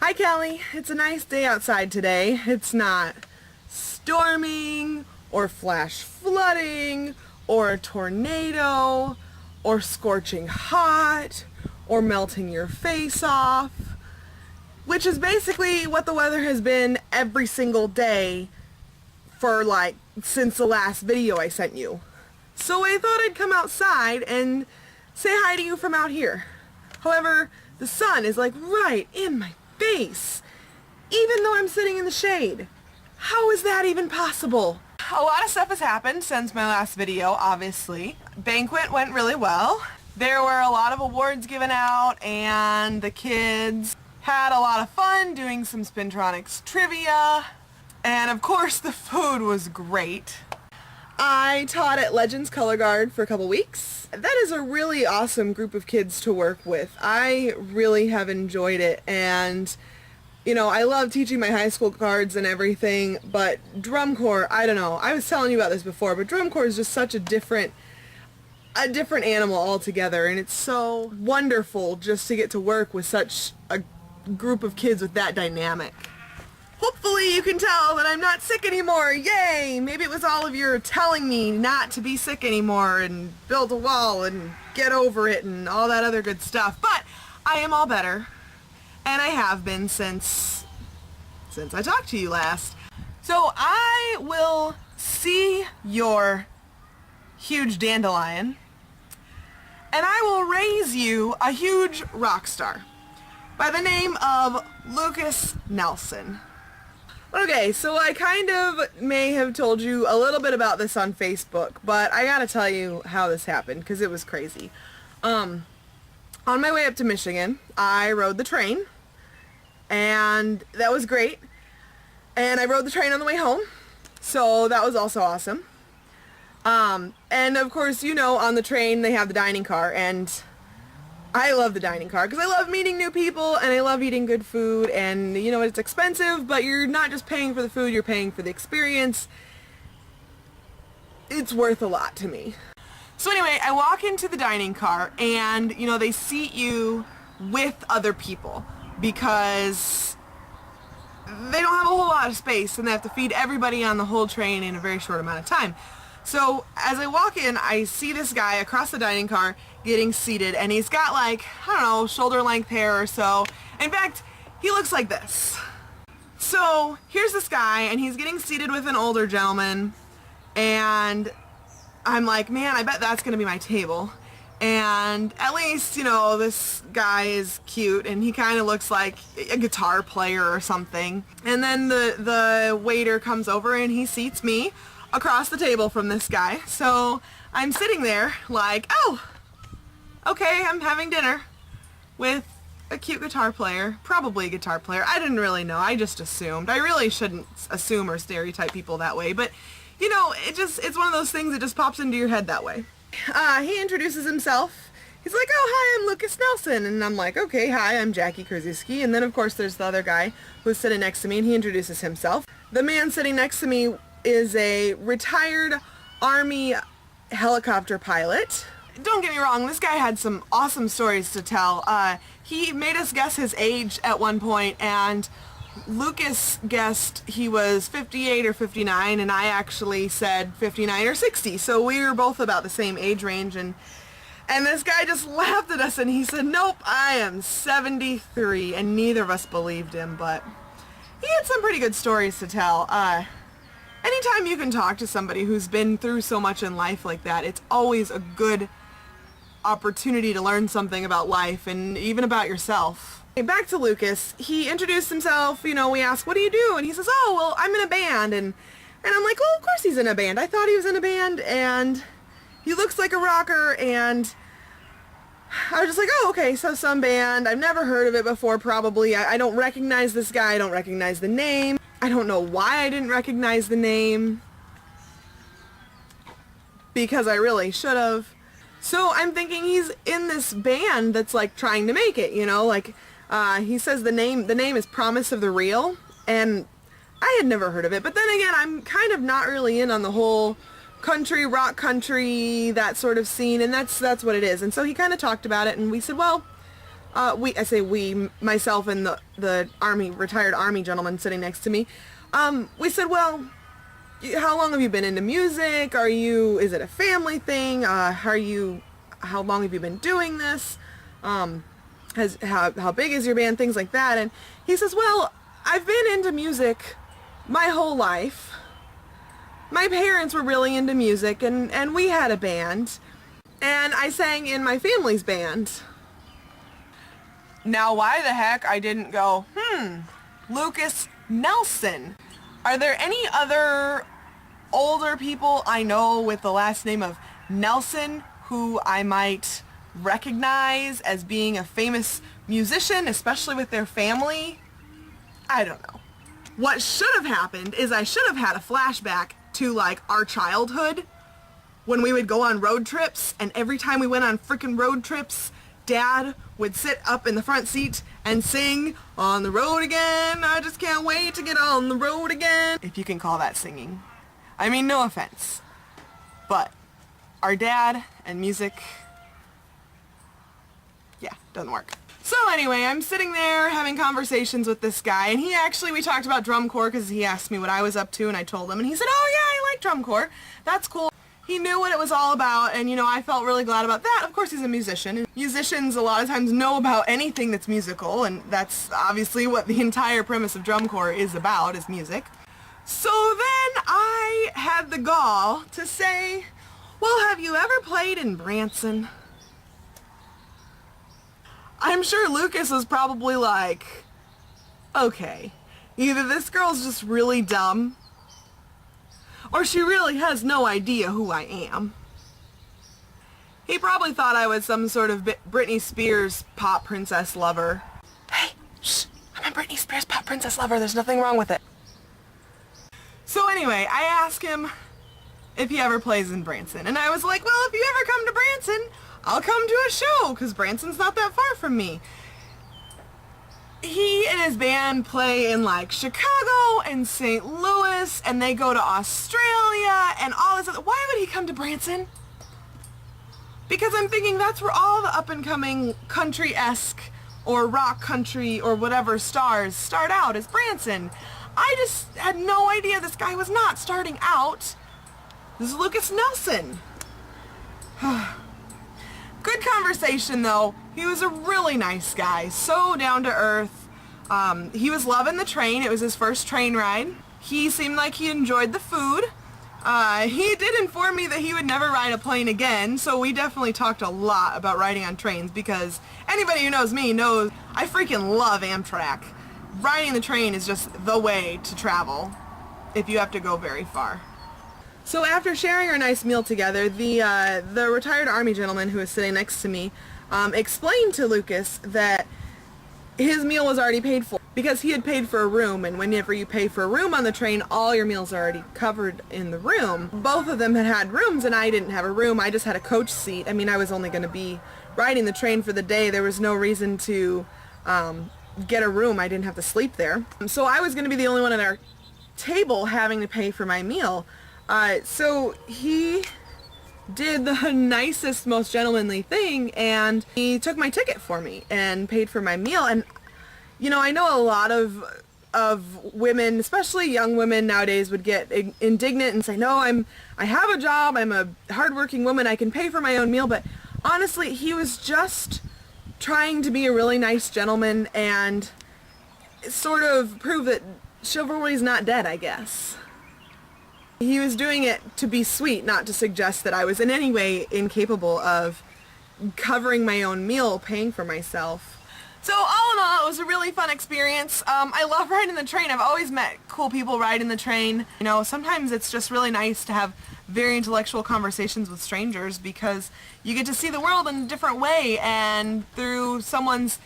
Hi Kelly, it's a nice day outside today. It's not storming or flash flooding or a tornado or scorching hot or melting your face off, which is basically what the weather has been every single day for since the last video I sent you. So I thought I'd come outside and say hi to you from out here. However, the sun is right in my face, even though I'm sitting in the shade. How is that even possible? A lot of stuff has happened since my last video, obviously. Banquet went really well. There were a lot of awards given out and the kids had a lot of fun doing some Spintronics trivia. And of course the food was great. I taught at Legends Color Guard for a couple weeks. That is a really awesome group of kids to work with. I really have enjoyed it, and I love teaching my high school cards and everything, but drum corps, I don't know. I was telling you about this before, but drum corps is just such a different animal altogether, and it's so wonderful just to get to work with such a group of kids with that dynamic. Hopefully you can tell that I'm not sick anymore. Yay! Maybe it was all of your telling me not to be sick anymore and build a wall and get over it and all that other good stuff. But I am all better. And I have been since I talked to you last. So I will see your huge dandelion and I will raise you a huge rock star by the name of Lukas Nelson. Okay, so I kind of may have told you a little bit about this on Facebook, but I gotta tell you how this happened, because it was crazy. On my way up to Michigan, I rode the train, and that was great. And I rode the train on the way home, so that was also awesome. And of course, on the train they have the dining car, and I love the dining car because I love meeting new people and I love eating good food, and it's expensive, but you're not just paying for the food, you're paying for the experience. It's worth a lot to me. So anyway, I walk into the dining car and they seat you with other people because they don't have a whole lot of space and they have to feed everybody on the whole train in a very short amount of time. So as I walk in, I see this guy across the dining car getting seated, and he's got I don't know, shoulder length hair or so. In fact, he looks like this. So here's this guy and he's getting seated with an older gentleman, and I'm like, man, I bet that's gonna be my table. And at least, this guy is cute and he kind of looks like a guitar player or something. And then the waiter comes over and he seats me across the table from this guy. So I'm sitting there oh, okay, I'm having dinner with a cute guitar player, probably a guitar player. I didn't really know, I just assumed. I really shouldn't assume or stereotype people that way, but it's one of those things that just pops into your head that way. He introduces himself. He's like, oh, hi, I'm Lukas Nelson. And I'm like, okay, hi, I'm Jackie Krzyski. And then of course there's the other guy who's sitting next to me, and he introduces himself. The man sitting next to me is a retired Army helicopter pilot. Don't get me wrong, this guy had some awesome stories to tell. He made us guess his age at one point, and Lukas guessed he was 58 or 59, and I actually said 59 or 60. So we were both about the same age range, and this guy just laughed at us and he said, nope, I am 73, and neither of us believed him, but he had some pretty good stories to tell. Anytime you can talk to somebody who's been through so much in life like that, it's always a good opportunity to learn something about life and even about yourself. Back to Lukas. He introduced himself, we asked, what do you do? And he says, oh, well, I'm in a band. And I'm like, oh, of course he's in a band. I thought he was in a band, and he looks like a rocker, and I was just like, oh, okay, so some band. I've never heard of it before, probably. I don't recognize this guy. I don't recognize the name. I don't know why I didn't recognize the name, because I really should have. So I'm thinking he's in this band that's trying to make it, he says the name is Promise of the Real, and I had never heard of it. But then again, I'm kind of not really in on the whole country, rock country, that sort of scene, and that's what it is. And so he kind of talked about it, and we said, well, I say we, myself and the retired Army gentleman sitting next to me, we said, well, how long have you been into music? Is it a family thing? How long have you been doing this? How big is your band? Things like that. And he says, well, I've been into music my whole life. My parents were really into music, and we had a band, and I sang in my family's band. Now, why the heck I didn't go, Lukas Nelson? Are there any other older people I know with the last name of Nelson who I might recognize as being a famous musician, especially with their family? I don't know. What should have happened is I should have had a flashback to like our childhood when we would go on road trips, and every time we went on frickin' road trips, Dad would sit up in the front seat and sing, "On the road again, I just can't wait to get on the road again." If you can call that singing. I mean, no offense, but our dad and music, yeah, doesn't work. So anyway, I'm sitting there having conversations with this guy, and we talked about drum corps because he asked me what I was up to, and I told him, and he said, oh yeah, I like drum corps. That's cool. He knew what it was all about, and I felt really glad about that. Of course, he's a musician, and musicians a lot of times know about anything that's musical, and that's obviously what the entire premise of drum corps is about, is music. So then I had the gall to say, well, have you ever played in Branson? I'm sure Lucas was probably like, okay, either this girl's just really dumb, or she really has no idea who I am. He probably thought I was some sort of Britney Spears pop princess lover. Hey, shh, I'm a Britney Spears pop princess lover, there's nothing wrong with it. So anyway, I asked him if he ever plays in Branson, and I was like, well, if you ever come to Branson, I'll come to a show, because Branson's not that far from me. He and his band play in like Chicago and St. Louis, and they go to Australia and all this other. Why would he come to Branson? Because I'm thinking that's where all the up-and-coming country-esque or rock country or whatever stars start out, as Branson. I just had no idea this guy was not starting out. This is Lukas Nelson. Good conversation though. He was a really nice guy, so down to earth. He was loving the train. It was his first train ride. He seemed like he enjoyed the food. He did inform me that he would never ride a plane again, so we definitely talked a lot about riding on trains, because anybody who knows me knows I freaking love Amtrak. Riding the train is just the way to travel if you have to go very far. So after sharing our nice meal together, the retired Army gentleman who was sitting next to me explained to Lucas that his meal was already paid for, because he had paid for a room, and whenever you pay for a room on the train, all your meals are already covered in the room. Both of them had rooms, and I didn't have a room. I just had a coach seat. I mean, I was only going to be riding the train for the day. There was no reason to get a room. I didn't have to sleep there. So I was going to be the only one at our table having to pay for my meal. So he did the nicest, most gentlemanly thing, and he took my ticket for me and paid for my meal. And I know a lot of women, especially young women nowadays, would get indignant and say, no, I have a job, I'm a hardworking woman, I can pay for my own meal. But honestly, he was just trying to be a really nice gentleman and sort of prove that chivalry's not dead, I guess. He was doing it to be sweet, not to suggest that I was in any way incapable of covering my own meal, paying for myself. So all in all, it was a really fun experience. I love riding the train. I've always met cool people riding the train. Sometimes it's just really nice to have very intellectual conversations with strangers, because you get to see the world in a different way and through someone's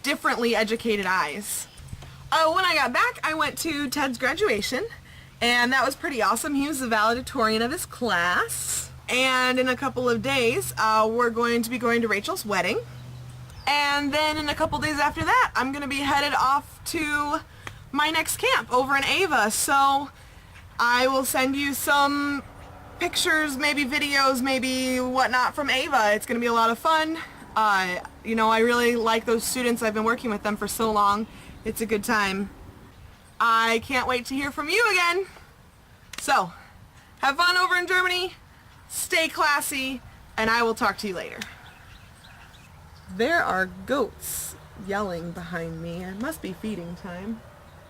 differently educated eyes. When I got back, I went to Ted's graduation, and that was pretty awesome. He was the valedictorian of his class. And in a couple of days, we're going to be going to Rachel's wedding. And then in a couple days after that, I'm going to be headed off to my next camp over in Ava. So I will send you some pictures, maybe videos, maybe whatnot from Ava. It's going to be a lot of fun. I really like those students. I've been working with them for so long. It's a good time. I can't wait to hear from you again. So, have fun over in Germany, stay classy, and I will talk to you later. There are goats yelling behind me. It must be feeding time.